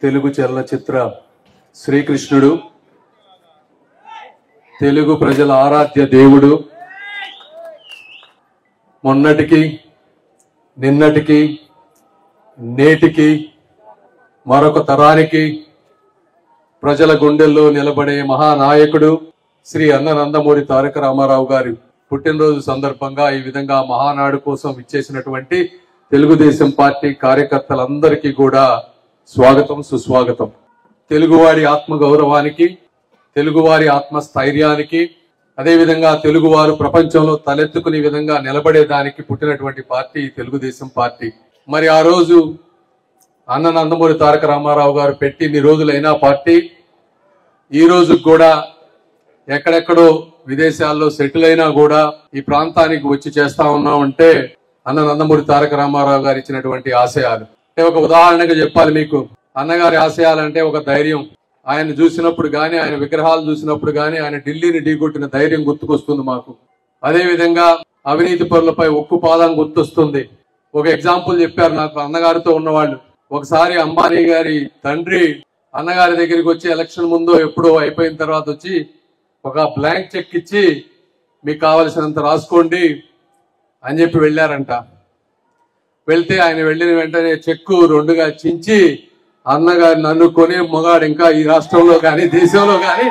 తెలుగు చలనచిత్ర శ్రీకృష్ణుడు, తెలుగు ప్రజల ఆరాధ్య దేవుడు, మొన్నటికి నిన్నటికి నేటికి మరొక తరానికి ప్రజల గుండెల్లో నిలబడే మహానాయకుడు శ్రీ అన్న నందమూరి తారక రామారావు గారి పుట్టినరోజు సందర్భంగా ఈ విధంగా మహానాడు కోసం ఇచ్చేసినటువంటి తెలుగుదేశం పార్టీ కార్యకర్తలందరికీ కూడా స్వాగతం, సుస్వాగతం. తెలుగువాడి ఆత్మ గౌరవానికి, తెలుగువారి ఆత్మస్థైర్యానికి, అదేవిధంగా తెలుగువారు ప్రపంచంలో తలెత్తుకునే విధంగా నిలబడేదానికి పుట్టినటువంటి పార్టీ తెలుగుదేశం పార్టీ. మరి ఆ రోజు అన్న నందమూరి తారక రామారావు గారు పెట్టి ఇన్ని రోజులైనా పార్టీ ఈ రోజు కూడా ఎక్కడెక్కడో విదేశాల్లో సెటిల్ అయినా కూడా ఈ ప్రాంతానికి వచ్చి చేస్తా ఉన్నామంటే అన్న నందమూరి తారక రామారావు గారు ఇచ్చినటువంటి ఆశయాలు. ఒక ఉదాహరణగా చెప్పాలి మీకు, అన్నగారి ఆశయాలంటే ఒక ధైర్యం. ఆయన చూసినప్పుడు గాని, ఆయన విగ్రహాలు చూసినప్పుడు గాని, ఆయన ఢిల్లీని ఢీకొట్టిన ధైర్యం గుర్తుకొస్తుంది మాకు. అదే విధంగా అవినీతి పరులపై ఉక్కు పాదం గుర్తొస్తుంది. ఒక ఎగ్జాంపుల్ చెప్పారు నాకు అన్నగారితో ఉన్నవాళ్ళు. ఒకసారి అంబానీ గారి తండ్రి అన్నగారి దగ్గరికి వచ్చి ఎలక్షన్ ముందు ఎప్పుడో అయిపోయిన తర్వాత వచ్చి ఒక బ్లాంక్ చెక్ ఇచ్చి మీకు కావలసినంత రాసుకోండి అని చెప్పి వెళ్ళారంట. వెళ్తే ఆయన వెళ్ళిన వెంటనే చెక్కు రెండుగా చించి అన్నగారిని అనుకునే మొగాడు ఇంకా ఈ రాష్ట్రంలో కానీ దేశంలో కానీ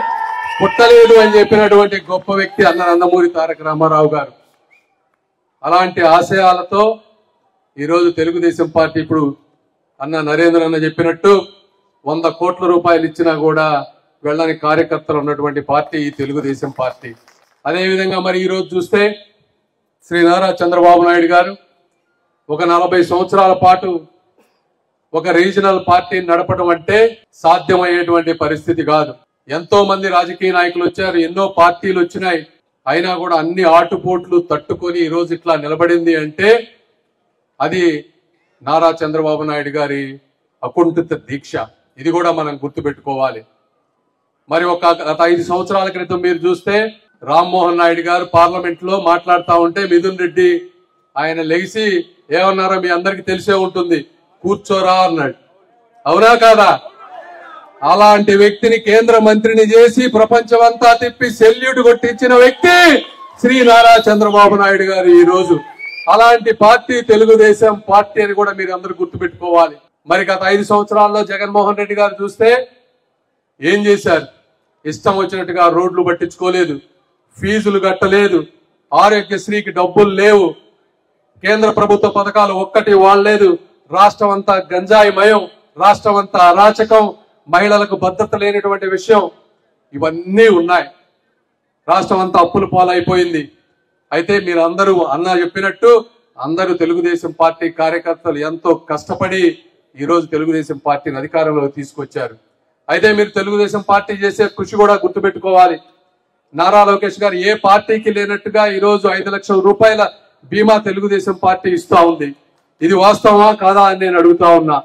పుట్టలేదు అని చెప్పినటువంటి గొప్ప వ్యక్తి అన్న నందమూరి తారక రామారావు గారు. అలాంటి ఆశయాలతో ఈరోజు తెలుగుదేశం పార్టీ ఇప్పుడు అన్న నరేంద్ర అన్న చెప్పినట్టు 100 కోట్ల రూపాయలు ఇచ్చినా కూడా వెళ్ళని కార్యకర్తలు ఉన్నటువంటి పార్టీ ఈ తెలుగుదేశం పార్టీ. అదేవిధంగా మరి ఈరోజు చూస్తే శ్రీ నారా చంద్రబాబు నాయుడు గారు ఒక 40 సంవత్సరాల పాటు ఒక రీజనల్ పార్టీని నడపడం అంటే సాధ్యమయ్యేటువంటి పరిస్థితి కాదు. ఎంతో మంది రాజకీయ నాయకులు వచ్చారు, ఎన్నో పార్టీలు వచ్చినాయి, అయినా కూడా అన్ని ఆటుపోట్లు తట్టుకొని ఈ రోజు ఇట్లా నిలబడింది అంటే అది నారా చంద్రబాబు నాయుడు గారి అకుంఠిత దీక్ష. ఇది కూడా మనం గుర్తుపెట్టుకోవాలి. మరి ఒక గత 5 సంవత్సరాల క్రితం మీరు చూస్తే రామ్మోహన్ నాయుడు గారు పార్లమెంట్ లో మాట్లాడుతూ ఉంటే మిథున్ రెడ్డి ఆయన లెగిసి ఏమన్నారో మీ అందరికి తెలిసే ఉంటుంది, కూర్చోరా అన్నాడు. అవునా కాదా? అలాంటి వ్యక్తిని కేంద్ర మంత్రిని చేసి ప్రపంచమంతా తిప్పి సెల్యూట్ కొట్టించిన వ్యక్తి శ్రీ నారా చంద్రబాబు నాయుడు గారు ఈ రోజు. అలాంటి పార్టీ తెలుగుదేశం పార్టీ అని కూడా మీరు అందరూ గుర్తుపెట్టుకోవాలి. మరి గత 5 సంవత్సరాల్లో జగన్మోహన్ రెడ్డి గారు చూస్తే ఏం చేశారు? ఇష్టం వచ్చినట్టుగా రోడ్లు పట్టించుకోలేదు, ఫీజులు కట్టలేదు, ఆరోగ్యశ్రీకి డబ్బులు లేవు, కేంద్ర ప్రభుత్వ పథకాలు ఒక్కటి వాడలేదు, రాష్ట్రం అంతా గంజాయి మయం, రాష్ట్రం అంతా అరాచకం, మహిళలకు భద్రత లేనటువంటి విషయం ఇవన్నీ ఉన్నాయి. రాష్ట్రం అంతా అప్పుల పాలైపోయింది. అయితే మీరు అందరూ అన్న చెప్పినట్టు అందరూ తెలుగుదేశం పార్టీ కార్యకర్తలు ఎంతో కష్టపడి ఈరోజు తెలుగుదేశం పార్టీని అధికారంలోకి తీసుకొచ్చారు. అయితే మీరు తెలుగుదేశం పార్టీ చేసే కృషి కూడా గుర్తుపెట్టుకోవాలి. నారా లోకేష్ గారు ఏ పార్టీకి లేనట్టుగా ఈరోజు 5 లక్షల రూపాయల బీమా తెలుగుదేశం పార్టీ ఇస్తా ఉంది. ఇది వాస్తవమా కాదా అని నేను అడుగుతా ఉన్నా.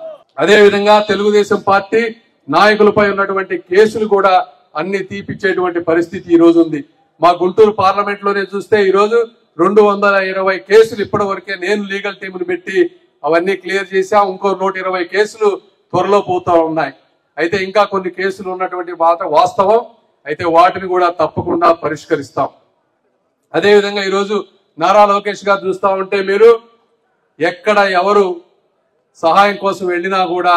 అదే విధంగా తెలుగుదేశం పార్టీ నాయకులపై ఉన్నటువంటి కేసులు కూడా అన్ని తీపిచ్చేటువంటి పరిస్థితి ఈ రోజు ఉంది. మా గుంటూరు పార్లమెంట్ లోనే చూస్తే ఈ రోజు 220 కేసులు ఇప్పటి వరకే నేను లీగల్ టీమును పెట్టి అవన్నీ క్లియర్ చేశాం. ఇంకో 120 కేసులు త్వరలో పోతా ఉన్నాయి. అయితే ఇంకా కొన్ని కేసులు ఉన్నటువంటి మాట వాస్తవం. అయితే వాటిని కూడా తప్పకుండా పరిష్కరిస్తాం. అదేవిధంగా ఈరోజు నారా లోకేష్ గారు చూస్తా ఉంటే మీరు ఎక్కడ ఎవరు సహాయం కోసం వెళ్ళినా కూడా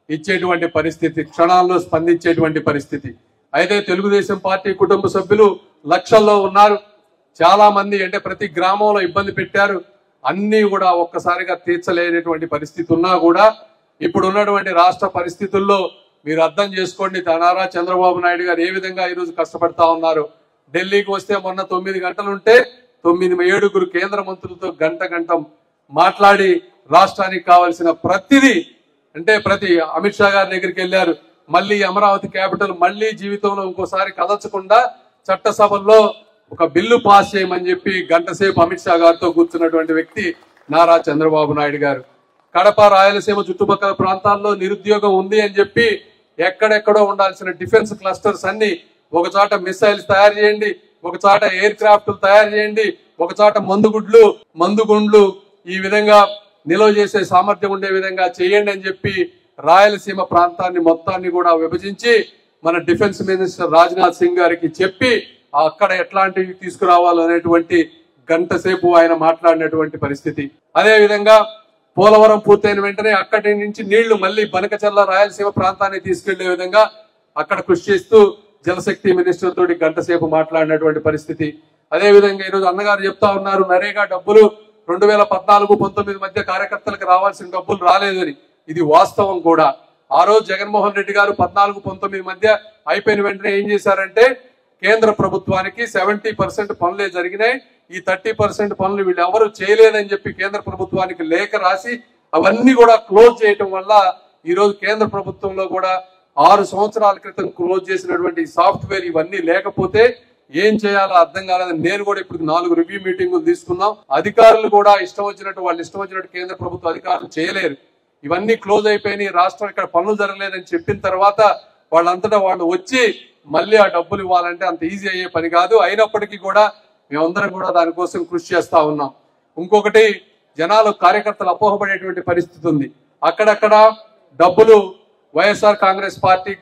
ఇచ్చేటువంటి పరిస్థితి, క్షణాల్లో స్పందించేటువంటి పరిస్థితి. అయితే తెలుగుదేశం పార్టీ కుటుంబ సభ్యులు లక్షల్లో ఉన్నారు. చాలా మంది అంటే ప్రతి గ్రామంలో ఇబ్బంది పెట్టారు. అన్ని కూడా ఒక్కసారిగా తీర్చలేనటువంటి పరిస్థితి ఉన్నా కూడా ఇప్పుడు ఉన్నటువంటి రాష్ట్ర పరిస్థితుల్లో మీరు అర్థం చేసుకోండి నారా చంద్రబాబు నాయుడు గారు ఏ విధంగా ఈరోజు కష్టపడతా ఉన్నారు. ఢిల్లీకి వస్తే మొన్న 9 గంటలు ఉంటే 7 కేంద్ర మంత్రులతో గంట మాట్లాడి రాష్ట్రానికి కావాల్సిన ప్రతిదీ అంటే ప్రతి అమిత్ షా గారి దగ్గరికి వెళ్ళారు. మళ్ళీ అమరావతి క్యాపిటల్ మళ్ళీ జీవితంలో ఇంకోసారి కదల్చకుండా చట్టసభల్లో ఒక బిల్లు పాస్ చేయమని చెప్పి గంట సేపు అమిత్ షా గారితో కూర్చున్నటువంటి వ్యక్తి నారా చంద్రబాబు నాయుడు గారు. కడప రాయలసీమ చుట్టుపక్కల ప్రాంతాల్లో నిరుద్యోగం ఉంది అని చెప్పి ఎక్కడెక్కడో ఉండాల్సిన డిఫెన్స్ క్లస్టర్స్ అన్ని ఒక చోట మిసైల్స్ తయారు చేయండి, ఒక చోట ఎయిర్ క్రాఫ్ట్లు తయారు చేయండి, ఒక చోట మందుగుండ్లు ఈ విధంగా నిల్వ చేసే సామర్థ్యం ఉండే విధంగా చేయండి అని చెప్పి రాయలసీమ ప్రాంతాన్ని మొత్తాన్ని కూడా విభజించి మన డిఫెన్స్ మినిస్టర్ రాజ్నాథ్ సింగ్ గారికి చెప్పి అక్కడ ఎట్లాంటివి తీసుకురావాలో అనేటువంటి గంట సేపు ఆయన మాట్లాడినటువంటి పరిస్థితి. అదే విధంగా పోలవరం పూర్తయిన వెంటనే అక్కడి నుంచి నీళ్లు మళ్ళీ బనకచర్ల రాయలసీమ ప్రాంతాన్ని తీసుకెళ్లే విధంగా అక్కడ కృషి చేస్తూ జలశక్తి మినిస్టర్ తోటి గంట సేపు మాట్లాడినటువంటి పరిస్థితి. అదే విధంగా ఈరోజు అన్నగారు చెప్తా ఉన్నారు, నరేగా డబ్బులు 2014-19 మధ్య కార్యకర్తలకు రావాల్సిన డబ్బులు రాలేదని. ఇది వాస్తవం కూడా. ఆ రోజు జగన్మోహన్ రెడ్డి గారు 14-19 మధ్య అయిపోయిన వెంటనే ఏం చేశారంటే కేంద్ర ప్రభుత్వానికి 70% పనులే జరిగినాయి, ఈ 30% పనులు వీళ్ళు ఎవరు చేయలేదని చెప్పి కేంద్ర ప్రభుత్వానికి లేఖ రాసి అవన్నీ కూడా క్లోజ్ చేయటం వల్ల ఈ రోజు కేంద్ర ప్రభుత్వంలో కూడా 6 సంవత్సరాల క్రితం క్లోజ్ చేసినటువంటి సాఫ్ట్వేర్ ఇవన్నీ లేకపోతే ఏం చేయాలో అర్థం కాలేదని నేను కూడా ఇప్పుడు 4 రివ్యూ మీటింగులు తీసుకున్నాం. అధికారులు కూడా ఇష్టం వచ్చినట్టు కేంద్ర ప్రభుత్వ అధికారులు చేయలేరు. ఇవన్నీ క్లోజ్ అయిపోయినాయి, రాష్ట్రం ఇక్కడ పనులు జరగలేదని చెప్పిన తర్వాత వాళ్ళంతటా వాళ్ళు వచ్చి మళ్ళీ ఆ డబ్బులు ఇవ్వాలంటే అంత ఈజీ అయ్యే పని కాదు. అయినప్పటికీ కూడా మేమందరం కూడా దానికోసం కృషి చేస్తా ఉన్నాం. ఇంకొకటి, జనాలు కార్యకర్తలు అపోహపడేటువంటి పరిస్థితి ఉంది. అక్కడక్కడ డబ్బులు వైఎస్ఆర్ కాంగ్రెస్ పార్టీ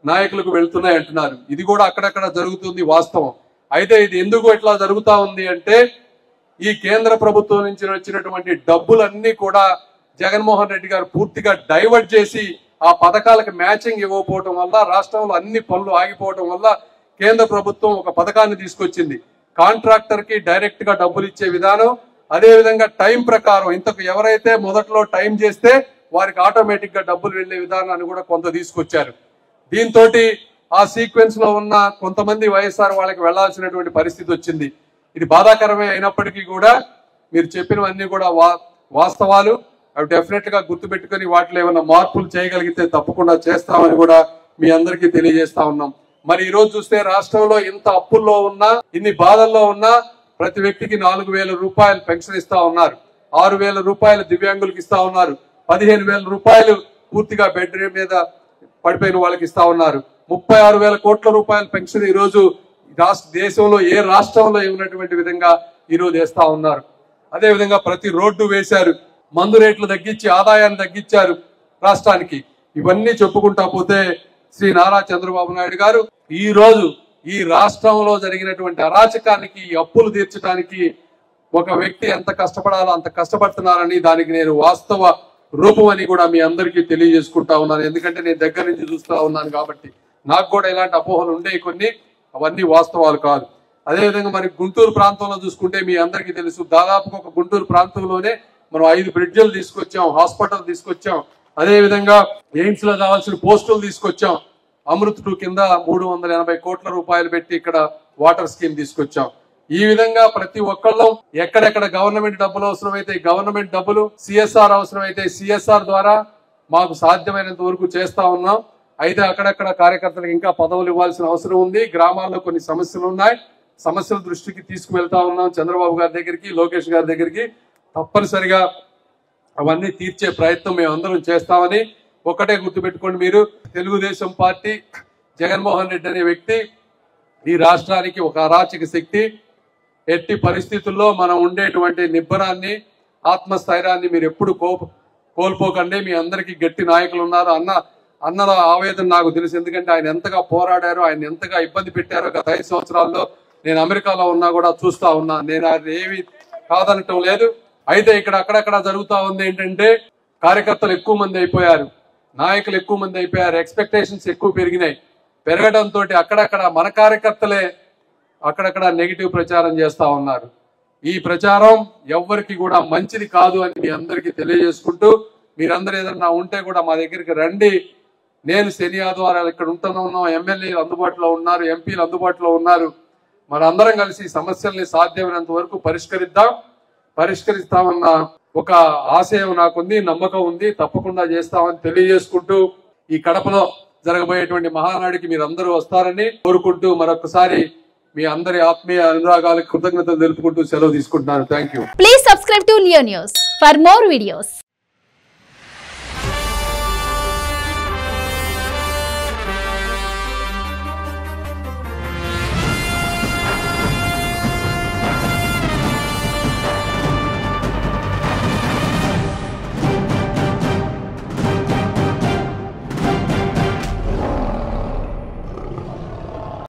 నాయకులకు వెళ్తున్నాయి అంటున్నారు. ఇది కూడా అక్కడక్కడ జరుగుతుంది, వాస్తవం. అయితే ఇది ఎందుకు ఇట్లా జరుగుతా ఉంది అంటే ఈ కేంద్ర ప్రభుత్వం నుంచి వచ్చినటువంటి డబ్బులన్నీ కూడా జగన్మోహన్ రెడ్డి గారు పూర్తిగా డైవర్ట్ చేసి ఆ పథకాలకు మ్యాచింగ్ ఇవ్వకపోవటం వల్ల రాష్ట్రంలో అన్ని పనులు ఆగిపోవటం వల్ల కేంద్ర ప్రభుత్వం ఒక పథకాన్ని తీసుకొచ్చింది. కాంట్రాక్టర్ కి డైరెక్ట్ గా డబ్బులు ఇచ్చే విధానం, అదే విధంగా టైం ప్రకారం ఇంతకు ఎవరైతే మొదట్లో టైం చేస్తే వారికి ఆటోమేటిక్ గా డబ్బులు వెళ్లే విధానాన్ని కూడా కొంత తీసుకొచ్చారు. దీంతో ఆ సీక్వెన్స్ లో ఉన్న కొంతమంది వైఎస్ఆర్ వాళ్ళకి వెళ్లాల్సినటువంటి పరిస్థితి వచ్చింది. ఇది బాధాకరమే అయినప్పటికీ కూడా మీరు చెప్పినవన్నీ కూడా వాస్తవాలు. అవి డెఫినెట్ గా గుర్తుపెట్టుకుని వాటిలో ఏమైనా మార్పులు చేయగలిగితే తప్పకుండా చేస్తామని కూడా మీ అందరికీ తెలియజేస్తా ఉన్నాం. మరి ఈ రోజు చూస్తే రాష్ట్రంలో ఇంత అప్పుల్లో ఉన్నా, ఇన్ని బాధల్లో ఉన్నా ప్రతి వ్యక్తికి 4,000 రూపాయలు పెన్షన్ ఇస్తా ఉన్నారు, 6,000 రూపాయలు దివ్యాంగులకు ఇస్తా ఉన్నారు, 15,000 రూపాయలు పూర్తిగా బెడ్ మీద పడిపోయిన వాళ్ళకి ఇస్తా ఉన్నారు, 36,000 కోట్ల రూపాయల పెన్షన్ ఈ రోజు దేశంలో ఏ రాష్ట్రంలో ఉన్నటువంటి విధంగా ఈ రోజు వేస్తా ఉన్నారు. అదే విధంగా ప్రతి రోడ్డు వేశారు, మందు రేట్లు తగ్గించి ఆదాయాన్ని తగ్గించారు రాష్ట్రానికి. ఇవన్నీ చెప్పుకుంటా పోతే శ్రీ నారా చంద్రబాబు నాయుడు గారు ఈ రోజు ఈ రాష్ట్రంలో జరిగినటువంటి అరాచకానికి, అప్పులు తీర్చడానికి ఒక వ్యక్తి ఎంత కష్టపడాలో అంత కష్టపడుతున్నారని దానికి నేను వాస్తవ రూపం అని కూడా మీ అందరికీ తెలియజేసుకుంటా ఉన్నాను. ఎందుకంటే నేను దగ్గర నుంచి చూస్తా ఉన్నాను కాబట్టి నాకు కూడా ఇలాంటి అపోహలు ఉండేవి కొన్ని, అవన్నీ వాస్తవాలు కాదు. అదేవిధంగా మరి గుంటూరు ప్రాంతంలో చూసుకుంటే మీ అందరికీ తెలుసు, దాదాపుగా ఒక గుంటూరు ప్రాంతంలోనే మనం 5 బ్రిడ్జ్లు తీసుకొచ్చాం, హాస్పిటల్ తీసుకొచ్చాం, అదే విధంగా ఎయిమ్స్ లో కావాల్సిన పోస్టులు తీసుకొచ్చాం, అమృత్ 2 కింద 380 కోట్ల రూపాయలు పెట్టి ఇక్కడ వాటర్ స్కీమ్ తీసుకొచ్చాం. ఈ విధంగా ప్రతి ఒక్కళ్ళం ఎక్కడెక్కడ గవర్నమెంట్ డబ్బులు అవసరమైతే గవర్నమెంట్ డబ్బులు, సిఎస్ఆర్ అవసరమైతే సిఎస్ఆర్ ద్వారా మాకు సాధ్యమైనంత వరకు చేస్తా ఉన్నాం. అయితే అక్కడక్కడ కార్యకర్తలకు ఇంకా పదవులు ఇవ్వాల్సిన అవసరం ఉంది. గ్రామాల్లో కొన్ని సమస్యలు ఉన్నాయి, సమస్యల దృష్టికి తీసుకువెళ్తా ఉన్నాం చంద్రబాబు గారి దగ్గరికి, లోకేష్ గారి దగ్గరికి. తప్పనిసరిగా అవన్నీ తీర్చే ప్రయత్నం మేము అందరం చేస్తామని ఒకటే గుర్తుపెట్టుకోండి. మీరు తెలుగుదేశం పార్టీ, జగన్మోహన్ రెడ్డి అనే వ్యక్తి ఈ రాష్ట్రానికి ఒక అరాచక శక్తి. ఎట్టి పరిస్థితుల్లో మనం ఉండేటువంటి నిబ్బరాన్ని, ఆత్మస్థైర్యాన్ని మీరు ఎప్పుడు కోల్పోకండి. మీ అందరికీ గట్టి నాయకులు ఉన్నారు. అన్నల ఆవేదన నాకు తెలుసు, ఎందుకంటే ఆయన ఎంతగా పోరాడారో, ఆయన ఎంతగా ఇబ్బంది పెట్టారో గత 5 సంవత్సరాల్లో. నేను అమెరికాలో ఉన్నా కూడా చూస్తా ఉన్నా, నేను అది ఏమి కాదనటం లేదు. అయితే ఇక్కడ అక్కడక్కడ జరుగుతా ఉంది ఏంటంటే కార్యకర్తలు ఎక్కువ మంది అయిపోయారు, నాయకులు ఎక్కువ మంది అయిపోయారు, ఎక్స్పెక్టేషన్స్ ఎక్కువ పెరిగినాయి. పెరగడంతో అక్కడక్కడ మన కార్యకర్తలే అక్కడక్కడ నెగిటివ్ ప్రచారం చేస్తా ఉన్నారు. ఈ ప్రచారం ఎవ్వరికి కూడా మంచిది కాదు అని మీ అందరికీ తెలియజేసుకుంటూ, మీరందరూ ఏదన్నా ఉంటే కూడా మా దగ్గరికి రండి. నేను శని ఆదివారాలు ఇక్కడ ఉంటున్నాం, ఎమ్మెల్యేలు అందుబాటులో ఉన్నారు, ఎంపీలు అందుబాటులో ఉన్నారు. మనందరం కలిసి సమస్యల్ని సాధ్యమైనంత వరకు పరిష్కరిస్తామన్న ఒక ఆశయం నాకుంది, నమ్మకం ఉంది. తప్పకుండా చేస్తామని తెలియజేసుకుంటూ ఈ కడపలో జరగబోయేటువంటి మహానాడికి మీరందరూ వస్తారని కోరుకుంటూ మరొకసారి మీ అందరి ఆత్మీయ అనురాగాలకు కృతజ్ఞతలు తెలుపుకుంటూ సెలవు తీసుకుంటున్నాను. Thank you. Please subscribe to Leo news for more videos.